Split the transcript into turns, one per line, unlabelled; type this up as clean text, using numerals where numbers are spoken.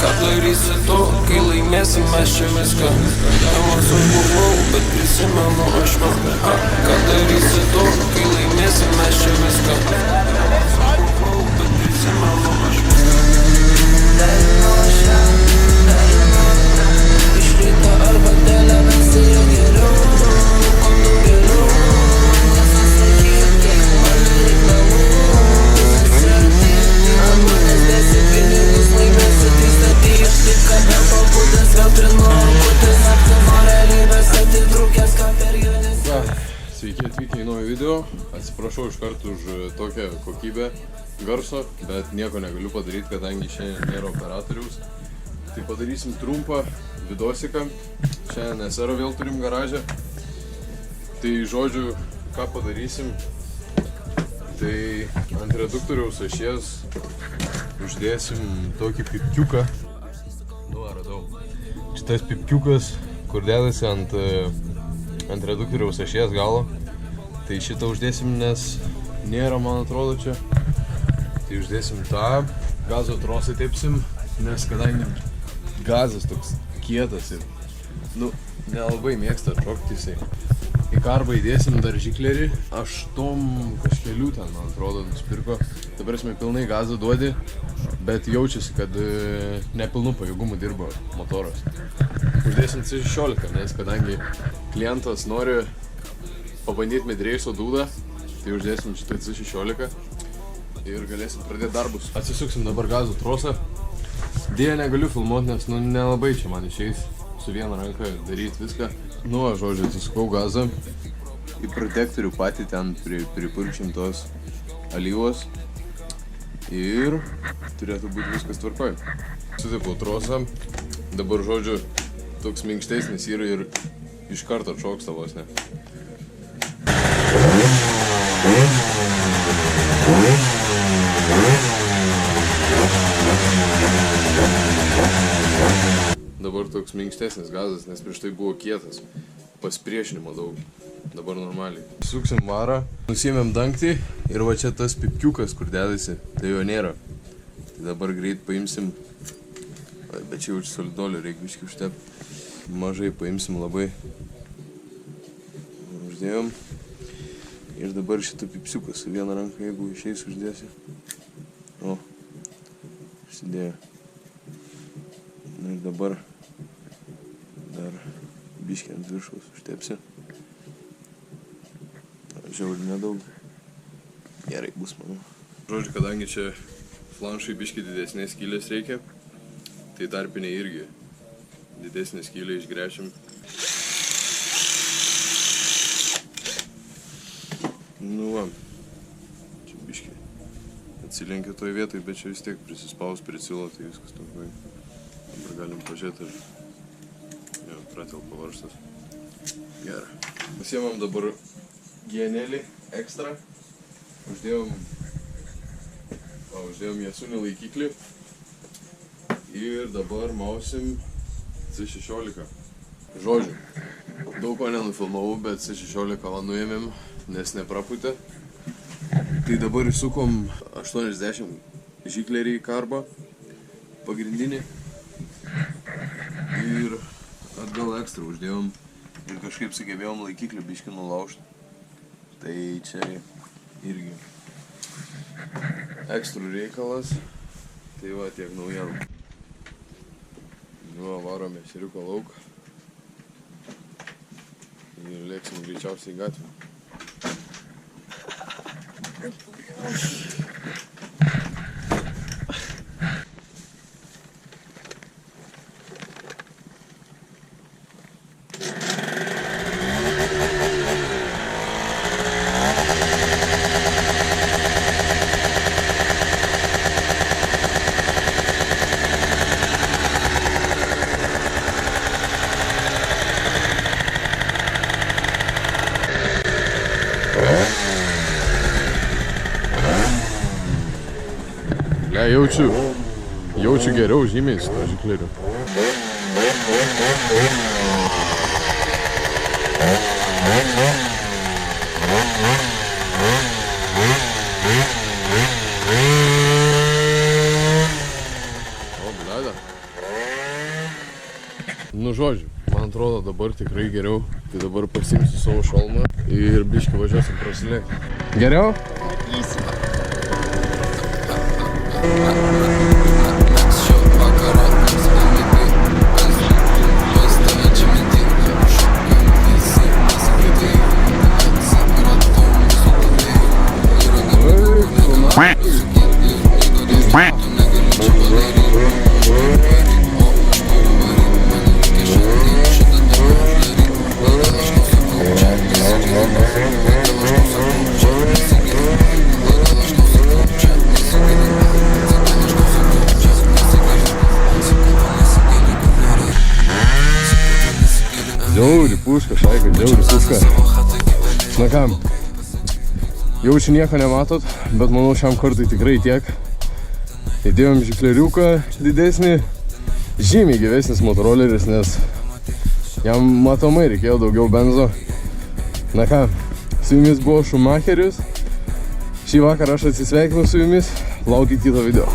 ką darysi tu, kai laimėsim mes čia viską. Emocijos buvau, bet prisimenu aš man. Ką darysi tu, kai laimėsim mes čia viską. Emocijos buvau, bet prisimenu aš man. Iš ryto arba dėlė mes ir geriau.
Sveiki atvykę į naują video, atsiprašau iš karto už tokią kokybę garso, bet nieko negaliu padaryti, kadangi šiandien nėra operatoriaus. Tai padarysim trumpą vidosiką, šiandien SR vėl turim garažę. Tai žodžiu, ką padarysim, tai ant reduktoriaus ašies uždėsim tokį pipkiuką. Nu, radau. Šitas pipkiukas, kur dedasi ant reduktoriaus ašies galo. Tai šitą uždėsim, nes nėra, man atrodo, čia. Tai uždėsim tą. Gazo trosą tepsim, nes kadangi gazas toks kietas ir, nu, nelabai mėgsta atšokti jisai. Į karbą įdėsim daržiklerį, 8 kažkelių ten, man atrodo, nusipirko. Dabar esame pilnai gazą duodi, bet jaučiasi, kad nepilnų pajėgumų dirbo motoras. Uždėsim C16, nes kadangi klientas nori pabandyti Midreiso dūdą, tai uždėsim šitą C16 ir galėsim pradėti darbus. Atsisuksim dabar gazo trosą. Dėja negaliu filmuoti, nes nelabai čia man išeis su viena ranka daryti viską. Nu, žodžiu, atsisukau gazą. Į protektorių patį ten pripurkšim tos alyvos ir turėtų būti viskas tvarkoj. Sutepiau trosą. Dabar, žodžiu, toks minkštesnis yra ir iš karto atšoksta vos ne. Dabar toks minkštesnis gazas, nes prieš tai buvo kietas. Pasipriešinimo daug. Dabar normaliai. Suksim varą, nusiėmėm dangtį ir va čia tas pipkiukas, kur dedasi, tai jo nėra. Tai dabar greit paimsim, bet čia jau solidolio reikia biškį užtepti. Mažai paimsim labai. Uždėjom. Ir dabar šitą pipsiuką su viena ranka, jeigu išeis, uždėsi. O, užsidėjo. Ir dabar dar biškį ant viršaus užtepsi. Žiauriai nedaug. Gerai bus, manau. Žodžiu, kadangi čia flanšai biškį didesnės skylės reikia, tai tarpiniai irgi didesnę skylę išgręšim. Nu va, čia biškį atsilenkia toj vietoj, bet čia vis tiek prisispaus prie cilo, tai viskas tokoj. Dabar galim pažiūrėti, ar pratelpa varžtas. Gerai. Pasiemam dabar GNL ekstra. Uždėjom jasunį laikiklį. Ir dabar mausim C16. Žodžiu, daug ko nenufilmavau, bet C16 nuėmėm, nes nepraputė. Tai dabar įsukom 80 žiklerį į karbą, pagrindinį. Ir atgal ekstra uždėjom ir kažkaip sugebėjom laikiklį biškį nulaužti. Tai čia irgi ekstrų reikalas. Tai va, tiek naujienų. Nu, varome šeriuko lauk. Ir lėksim greičiausiai į gatvę. Jaučiu geriau žymiai su to žikleriu. O, bleda. Nu žodžiu, man atrodo dabar tikrai geriau. Tai dabar pasiimsiu savo šalmą ir biškį važiuosim prasilėkti. Geriau? Žiauri puška, šaika, žiauri puška. Na kam, jau čia nieko nematot, bet manau šiam kartui tikrai tiek. Įdėjom žikleriuką didesnį, žymiai gyvesnis motoroleris, nes jam matomai reikėjo daugiau benzo. Na ką, su jumis buvo Šumacheris. Šį vakarą aš atsisveikinu su jumis, laukit kito video.